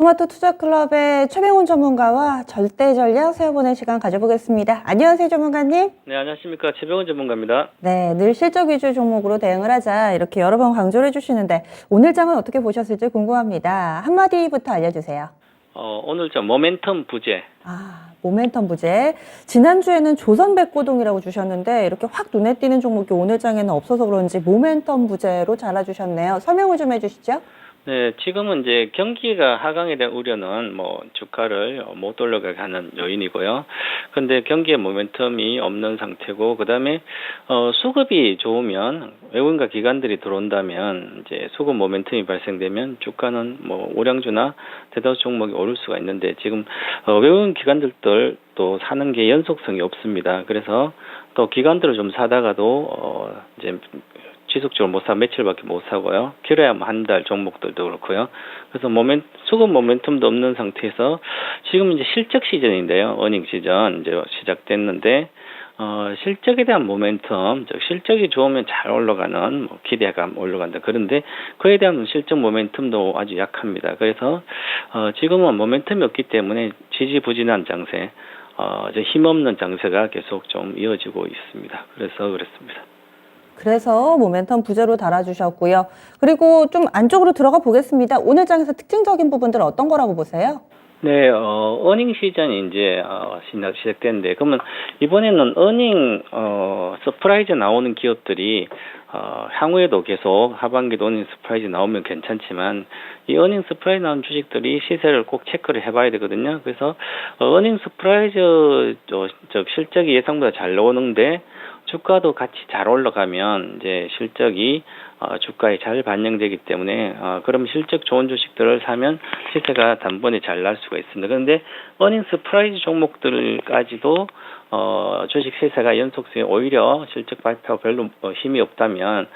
토마토 투자클럽의 최병훈 전문가와 절대 전략 세워보는 시간 가져보겠습니다. 안녕하세요, 전문가님. 네, 안녕하십니까. 최병훈 전문가입니다. 네, 늘 실적 위주 종목으로 대응을 하자 이렇게 여러 번 강조를 해주시는데 오늘 장은 어떻게 보셨을지 궁금합니다. 한마디부터 알려주세요. 오늘 모멘텀 부재. 모멘텀 부재. 지난주에는 조선백고동이라고 주셨는데 이렇게 확 눈에 띄는 종목이 오늘 장에는 없어서 그런지 모멘텀 부재로 잘라주셨네요. 설명을 좀 해주시죠. 네, 지금은 이제 경기가 하강에 대한 우려는 주가를 못 올라가게 하는 요인이고요. 근데 경기에 모멘텀이 없는 상태고, 그 다음에, 수급이 좋으면, 외국인과 기관들이 들어온다면, 이제 수급 모멘텀이 발생되면 주가는 우량주나 대다수 종목이 오를 수가 있는데, 지금, 외국인 기관들도 사는 게 연속성이 없습니다. 그래서 또 기관들을 좀 사다가도, 이제, 지속적으로 못 사, 며칠밖에 못 사고요. 길어야 한 달 종목들도 그렇고요. 그래서 수급 모멘텀도 없는 상태에서 지금 이제 실적 시즌인데요. 어닝 시즌 이제 시작됐는데, 실적에 대한 모멘텀, 즉 실적이 좋으면 잘 올라가는 기대감 올라간다. 그런데 그에 대한 실적 모멘텀도 아주 약합니다. 그래서 지금은 모멘텀이 없기 때문에 지지부진한 장세, 이제 힘없는 장세가 계속 좀 이어지고 있습니다. 그래서 그렇습니다. 그래서 모멘텀 부재로 달아주셨고요. 그리고 좀 안쪽으로 들어가 보겠습니다. 오늘 장에서 특징적인 부분들 어떤 거라고 보세요? 네, 어닝 시즌이 이제, 시작됐는데, 그러면 이번에는 어닝, 서프라이즈 나오는 기업들이, 향후에도 계속 하반기도 어닝 서프라이즈 나오면 괜찮지만, 이 어닝 서프라이즈 나온 주식들이 시세를 꼭 체크를 해봐야 되거든요. 그래서, 어닝 서프라이즈, 실적이 예상보다 잘 나오는데, 주가도 같이 잘 올라가면 이제 실적이 주가에 잘 반영되기 때문에 그럼 실적 좋은 주식들을 사면 시세가 단번에 잘 날 수가 있습니다. 그런데 어닝 서프라이즈 종목들까지도 주식 시세가 연속성이 오히려 실적 발표가 별로 힘이 없다면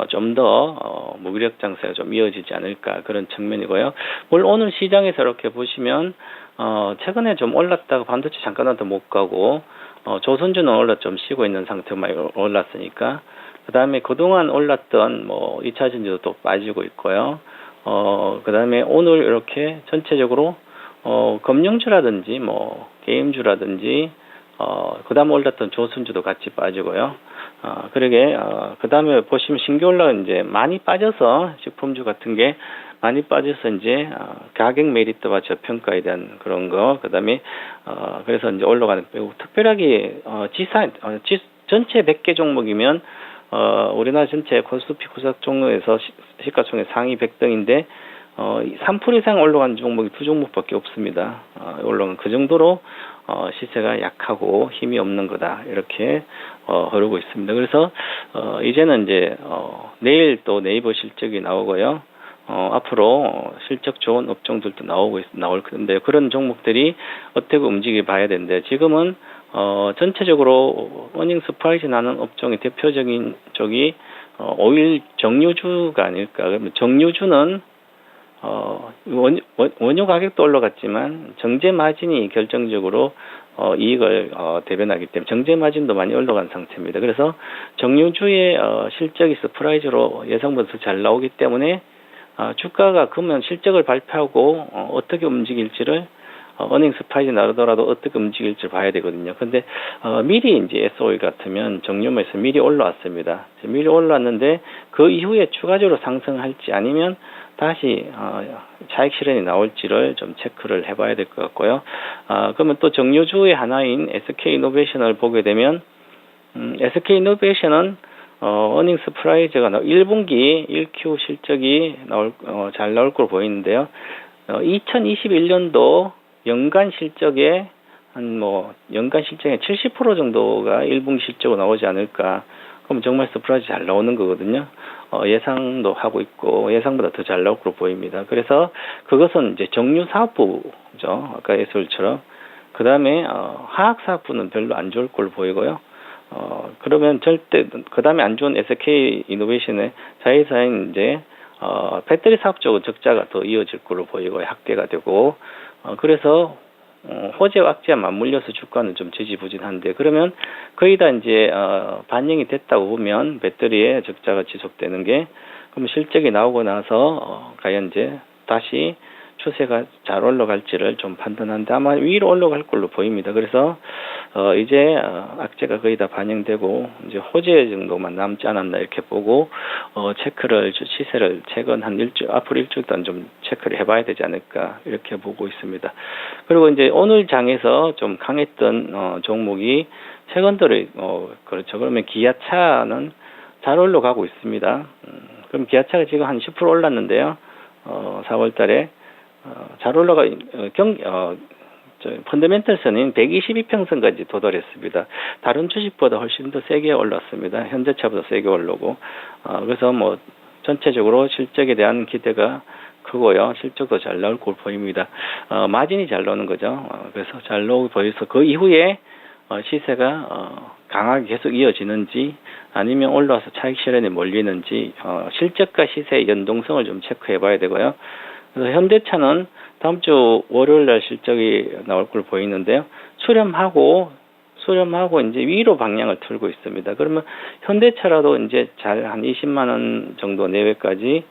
좀 더 무기력 장세가 좀 이어지지 않을까 그런 측면이고요. 물론 오늘 시장에서 이렇게 보시면 최근에 좀 올랐다가 반도체 잠깐 와도 못 가고 조선주는 올라 좀 쉬고 있는 상태만 올랐으니까 그 다음에 그동안 올랐던 2차 전지도 또 빠지고 있고요. 그 다음에 오늘 이렇게 전체적으로 금융주라든지 게임주라든지 그 다음에 올랐던 조선주도 같이 빠지고요. 그 다음에 보시면 신규 올라온 이제 많이 빠져서 식품주 같은 게 많이 빠져서 이제 가격 메리트와 저평가에 대한 그런 거, 그 다음에 그래서 이제 올라가는 빼고 특별하게 전체 100개 종목이면 우리나라 전체 코스피 코스닥 종목에서 시가총액 상위 100등인데 3% 이상 올라간 종목이 2종목밖에 없습니다. 올라간 그 정도로 시세가 약하고 힘이 없는 거다 이렇게 흐르고 있습니다. 그래서 이제는 이제 내일 또 네이버 실적이 나오고요. 앞으로 실적 좋은 업종들도 나올 건데, 그런 종목들이 어떻게 움직여 봐야 되는데, 지금은, 전체적으로 어닝 서프라이즈 나는 업종의 대표적인 쪽이, 오일 정유주가 아닐까. 그러면 정유주는, 원유 가격도 올라갔지만, 정제 마진이 결정적으로, 이익을, 대변하기 때문에, 정제 마진도 많이 올라간 상태입니다. 그래서 정유주의, 실적이 서프라이즈로 예상보다 더 잘 나오기 때문에, 주가가 그러면 실적을 발표하고 어떻게 움직일지를 어닝 서프라이즈 나오더라도 어떻게 움직일지 봐야 되거든요. 근데 미리 이제 SOE 같으면 정유에서 미리 올라왔습니다. 미리 올라왔는데 그 이후에 추가적으로 상승할지 아니면 다시 차익 실현이 나올지를 좀 체크를 해봐야 될 것 같고요. 그러면 또 정유주의 하나인 SK이노베이션을 보게 되면 SK이노베이션은 어닝 서프라이즈가 1분기 1Q 실적이 잘 나올 걸로 보이는데요. 2021년도 연간 실적의 연간 실적의 70% 정도가 1분기 실적으로 나오지 않을까. 그럼 정말 서프라이즈 잘 나오는 거거든요. 예상도 하고 있고 예상보다 더 잘 나올 걸로 보입니다. 그래서 그것은 이제 정유 사업부죠. 아까 예술처럼. 그 다음에 화학 사업부는 별로 안 좋을 걸로 보이고요. 그러면 그 다음에 안 좋은 SK 이노베이션의 자회사인 이제, 배터리 사업 쪽은 적자가 더 이어질 걸로 보이고, 확대가 되고, 그래서, 호재 악재와 맞물려서 주가는 좀 지지부진한데, 그러면 거의 다 이제, 반영이 됐다고 보면, 배터리의 적자가 지속되는 게, 그럼 실적이 나오고 나서, 과연 이제, 다시 추세가 잘 올라갈지를 좀 판단하는데 아마 위로 올라갈 걸로 보입니다. 그래서 이제 악재가 거의 다 반영되고 이제 호재 정도만 남지 않았나 이렇게 보고 시세를 최근 한 일주일 앞으로 일주일 동안 좀 체크를 해봐야 되지 않을까 이렇게 보고 있습니다. 그리고 이제 오늘 장에서 좀 강했던 종목이 최근 들어 그렇죠. 그러면 기아차는 잘 올라가고 있습니다. 그럼 기아차가 지금 한 10% 올랐는데요. 4월 달에 잘 올라가 펀더멘털선은 122평선까지 도달했습니다. 다른 주식보다 훨씬 더 세게 올랐습니다. 현대차보다 세게 올르고 그래서 뭐 전체적으로 실적에 대한 기대가 크고요. 실적도 잘 나올 걸 보입니다. 마진이 잘 나오는 거죠. 그래서 잘 나오고 보여서 그 이후에 시세가 강하게 계속 이어지는지 아니면 올라와서 차익 실현에 몰리는지 실적과 시세의 연동성을 좀 체크해 봐야 되고요. 그래서 현대차는 다음 주 월요일 날 실적이 나올 걸 보이는데요. 수렴하고 이제 위로 방향을 틀고 있습니다. 그러면 현대차라도 이제 잘 한 20만 원 정도 내외까지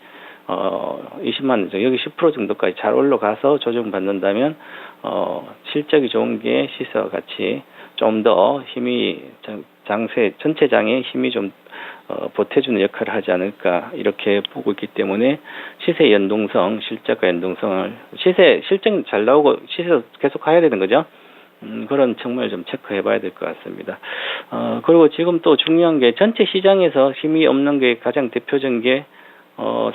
20만 원 정도, 여기 10% 정도까지 잘 올라가서 조정받는다면 실적이 좋은 게 시세와 같이 좀 더 힘이 전체 장에 힘이 좀 보태주는 역할을 하지 않을까 이렇게 보고 있기 때문에 시세 연동성, 실적과 연동성을 실적 잘 나오고 시세도 계속 가야 되는 거죠. 그런 측면을 좀 체크해봐야 될 것 같습니다. 그리고 지금 또 중요한 게 전체 시장에서 힘이 없는 게 가장 대표적인 게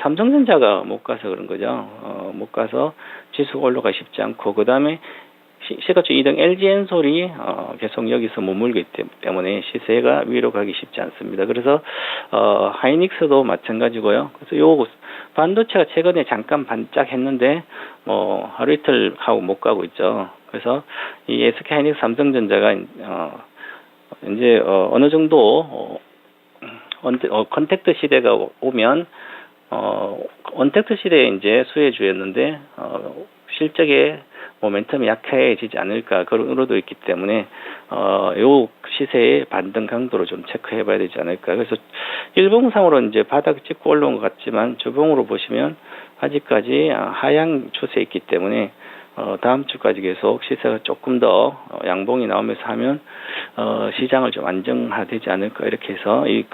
삼성전자가 못 가서 그런 거죠. 못 가서 지수가 올라가 쉽지 않고 그 다음에 시가총 2등 LG엔솔이 계속 여기서 머물기 때문에 시세가 위로 가기 쉽지 않습니다. 그래서 하이닉스도 마찬가지고요. 그래서 요 반도체가 최근에 잠깐 반짝했는데 하루 이틀 하고 못 가고 있죠. 그래서 이 SK 하이닉스 삼성전자가 이제 어느 정도 컨택트 시대가 오면 언택트 시대에 이제 수혜주였는데 실적에 모멘텀이 약해지지 않을까 그런 의도도 있기 때문에 요 시세의 반등 강도를 좀 체크해 봐야 되지 않을까. 그래서 일봉상으로 이제 바닥 찍고 올라온 것 같지만 주봉으로 보시면 아직까지 하향 추세에 있기 때문에 다음 주까지 계속 시세가 조금 더 양봉이 나오면서 하면 시장을 좀 안정화되지 않을까 이렇게 해서 이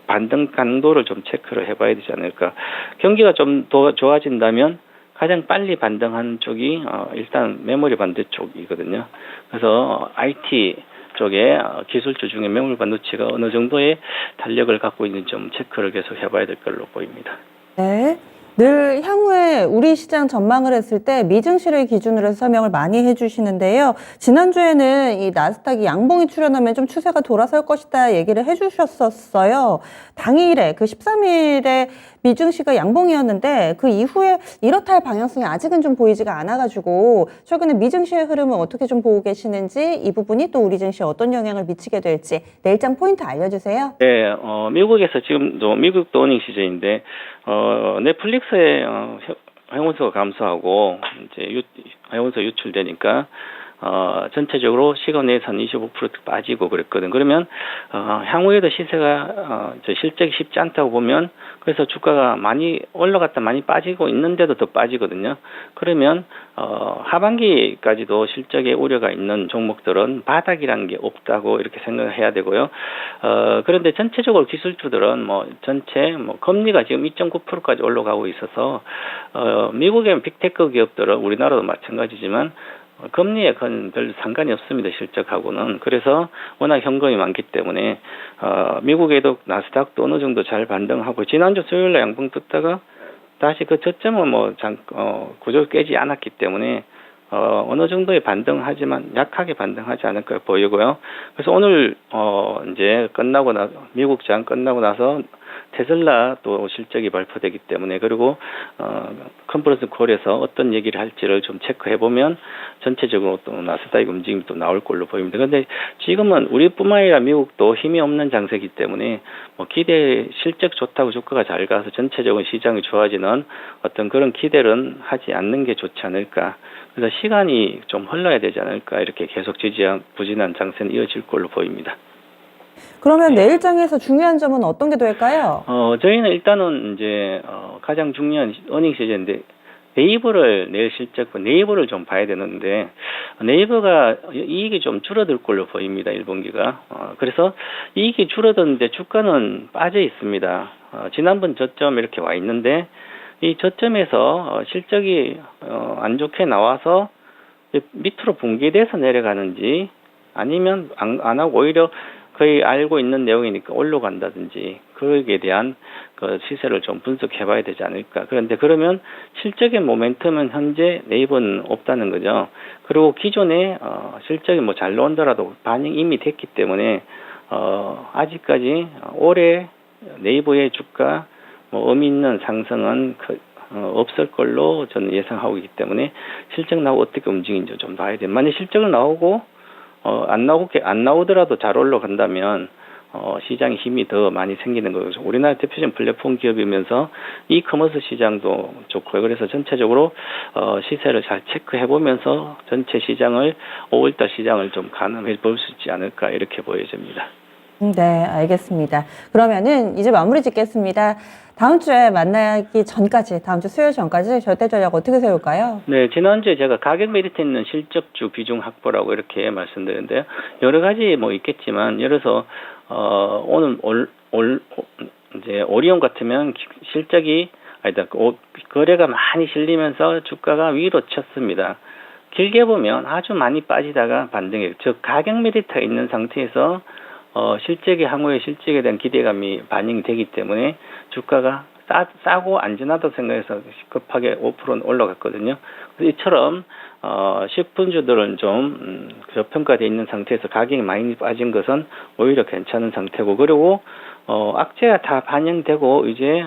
반등 강도를 좀 체크를 해봐야 되지 않을까. 경기가 좀 더 좋아진다면 가장 빨리 반등하는 쪽이 일단 메모리 반도체 쪽이거든요. 그래서 IT 쪽에 기술주 중에 메모리 반도체가 어느 정도의 탄력을 갖고 있는지 좀 체크를 계속 해봐야 될 걸로 보입니다. 네. 늘 향후에 우리 시장 전망을 했을 때 미증시를 기준으로 해서 설명을 많이 해주시는데요. 지난주에는 이 나스닥이 양봉이 출현하면 좀 추세가 돌아설 것이다 얘기를 해주셨었어요. 당일에 그 13일에 미증시가 양봉이었는데 그 이후에 이렇다 할 방향성이 아직은 좀 보이지가 않아가지고 최근에 미증시의 흐름은 어떻게 좀 보고 계시는지 이 부분이 또 우리 증시에 어떤 영향을 미치게 될지 내일장 포인트 알려주세요. 네, 미국에서 지금도 미국도 어닝 시즌인데 넷플릭스의 회원수가 감소하고 이제 회원수 유출되니까 전체적으로 시간 내에서 한 25% 빠지고 그랬거든. 그러면 향후에도 시세가 실적이 쉽지 않다고 보면 그래서 주가가 많이 올라갔다 많이 빠지고 있는데도 더 빠지거든요. 그러면 하반기까지도 실적에 우려가 있는 종목들은 바닥이라는 게 없다고 이렇게 생각을 해야 되고요. 그런데 전체적으로 기술주들은 전체 금리가 지금 2.9%까지 올라가고 있어서 미국의 빅테크 기업들은 우리나라도 마찬가지지만 금리에 그건 별 상관이 없습니다. 실적하고는. 그래서 워낙 현금이 많기 때문에 미국에도 나스닥도 어느 정도 잘 반등하고 지난주 수요일날 양봉 떴다가 다시 그 저점은 구조를 깨지 않았기 때문에 어느 정도의 반등하지만 약하게 반등하지 않을까 보이고요. 그래서 오늘 이제 미국 장 끝나고 나서 테슬라 또 실적이 발표되기 때문에 그리고 컨퍼런스 콜에서 어떤 얘기를 할지를 좀 체크해 보면 전체적으로 또 나스닥 움직임이 또 나올 걸로 보입니다. 그런데 지금은 우리뿐만 아니라 미국도 힘이 없는 장세이기 때문에 실적 좋다고 주가가 잘 가서 전체적인 시장이 좋아지는 어떤 그런 기대는 하지 않는 게 좋지 않을까. 그래서 시간이 좀 흘러야 되지 않을까 이렇게 계속 부진한 장세는 이어질 걸로 보입니다. 그러면 내일장에서 중요한 점은 어떤 게 될까요? 저희는 일단은 이제 가장 중요한 어닝 시즌인데 네이버를 내일 실적, 네이버를 좀 봐야 되는데, 네이버가 이익이 좀 줄어들 걸로 보입니다, 1분기가. 그래서 이익이 줄어드는데 주가는 빠져 있습니다. 지난번 저점 이렇게 와 있는데, 이 저점에서 실적이 안 좋게 나와서 밑으로 붕괴돼서 내려가는지, 아니면 안 하고 오히려 거의 알고 있는 내용이니까 올라간다든지, 그거에 대한 그 시세를 좀 분석해 봐야 되지 않을까. 그런데 그러면 실적의 모멘텀은 현재 네이버는 없다는 거죠. 그리고 기존에 실적이 뭐 잘 나온다라도 반영이 이미 됐기 때문에 아직까지 올해 네이버의 주가 뭐 의미 있는 상승은 없을 걸로 저는 예상하고 있기 때문에 실적 나오고 어떻게 움직이는지 좀 봐야 돼요. 만약 실적을 나오고 안 나오더라도 잘 올라간다면 시장에 힘이 더 많이 생기는 거죠. 우리나라 대표적인 플랫폼 기업이면서 이커머스 시장도 좋고요. 그래서 전체적으로 시세를 잘 체크해 보면서 전체 시장을 5월달 시장을 좀 가늠해 볼 수 있지 않을까 이렇게 보여집니다. 네, 알겠습니다. 그러면은 이제 마무리 짓겠습니다. 다음 주에 만나기 전까지, 다음 주 수요일 전까지 절대 전략 어떻게 세울까요? 네, 지난주에 제가 가격 메리트 있는 실적주 비중 확보라고 이렇게 말씀드렸는데요. 여러 가지 뭐 있겠지만, 예를 들어서 오늘 이제 오리온 같으면 실적이 거래가 많이 실리면서 주가가 위로 쳤습니다. 길게 보면 아주 많이 빠지다가 반등해요. 즉 가격 메리트가 있는 상태에서 실적의 향후의 실적에 대한 기대감이 반영이 되기 때문에 주가가 싸고 안전하다고 생각해서 급하게 5%는 올라갔거든요. 그래서 이처럼 10분주들은 좀 저평가되어 있는 상태에서 가격이 많이 빠진 것은 오히려 괜찮은 상태고, 그리고 악재가 다 반영되고 이제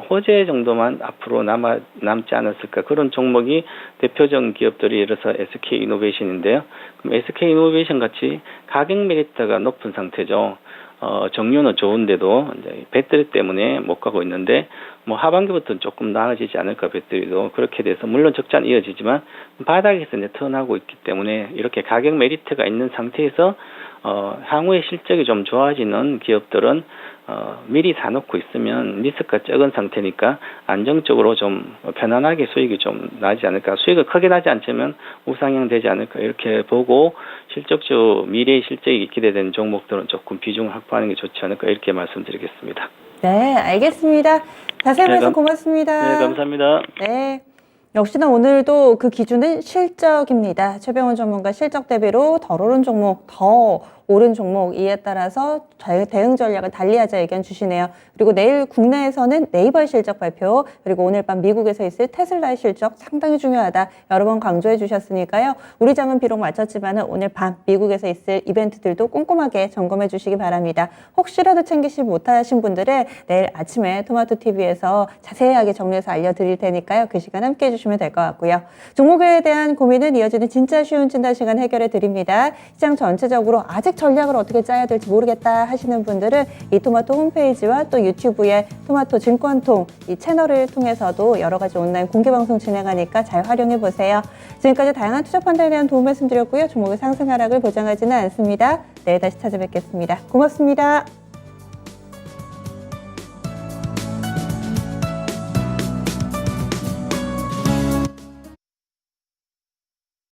호재 정도만 앞으로 남지 않았을까, 그런 종목이 대표적인 기업들이 예를 들어서 SK이노베이션인데요. 그럼 SK이노베이션 같이 가격 메리트가 높은 상태죠. 정유는 좋은데도 이제 배터리 때문에 못 가고 있는데, 뭐 하반기부터는 조금 나아지지 않을까, 배터리도. 그렇게 돼서 물론 적자는 이어지지만 바닥에서 이제 턴하고 있기 때문에 이렇게 가격 메리트가 있는 상태에서 향후에 실적이 좀 좋아지는 기업들은 미리 사놓고 있으면 리스크가 적은 상태니까 안정적으로 좀 편안하게 수익이 좀 나지 않을까, 수익을 크게 나지 않지만 우상향 되지 않을까 이렇게 보고, 실적주 미래의 실적이 기대되는 종목들은 조금 비중을 확보하는 게 좋지 않을까 이렇게 말씀드리겠습니다. 네, 알겠습니다. 자세히 말씀 고맙습니다. 네, 감사합니다. 네. 역시나 오늘도 그 기준은 실적입니다. 최병훈 전문가 실적 대비로 덜 오른 종목, 더 오른 종목, 이에 따라서 대응 전략을 달리하자 의견 주시네요. 그리고 내일 국내에서는 네이버의 실적 발표, 그리고 오늘 밤 미국에서 있을 테슬라의 실적 상당히 중요하다 여러 번 강조해 주셨으니까요. 우리 장은 비록 마쳤지만 오늘 밤 미국에서 있을 이벤트들도 꼼꼼하게 점검해 주시기 바랍니다. 혹시라도 챙기지 못하신 분들은 내일 아침에 토마토TV에서 자세하게 정리해서 알려드릴 테니까요. 그 시간 함께 해주시면 될 것 같고요. 종목에 대한 고민은 이어지는 진짜 쉬운 진단 시간 해결해 드립니다. 시장 전체적으로 아직 전략을 어떻게 짜야 될지 모르겠다 하시는 분들은 이 토마토 홈페이지와 또 유튜브의 토마토 증권통 이 채널을 통해서도 여러 가지 온라인 공개 방송 진행하니까 잘 활용해 보세요. 지금까지 다양한 투자 판단에 대한 도움 말씀드렸고요. 종목의 상승 하락을 보장하지는 않습니다. 내일 다시 찾아뵙겠습니다. 고맙습니다.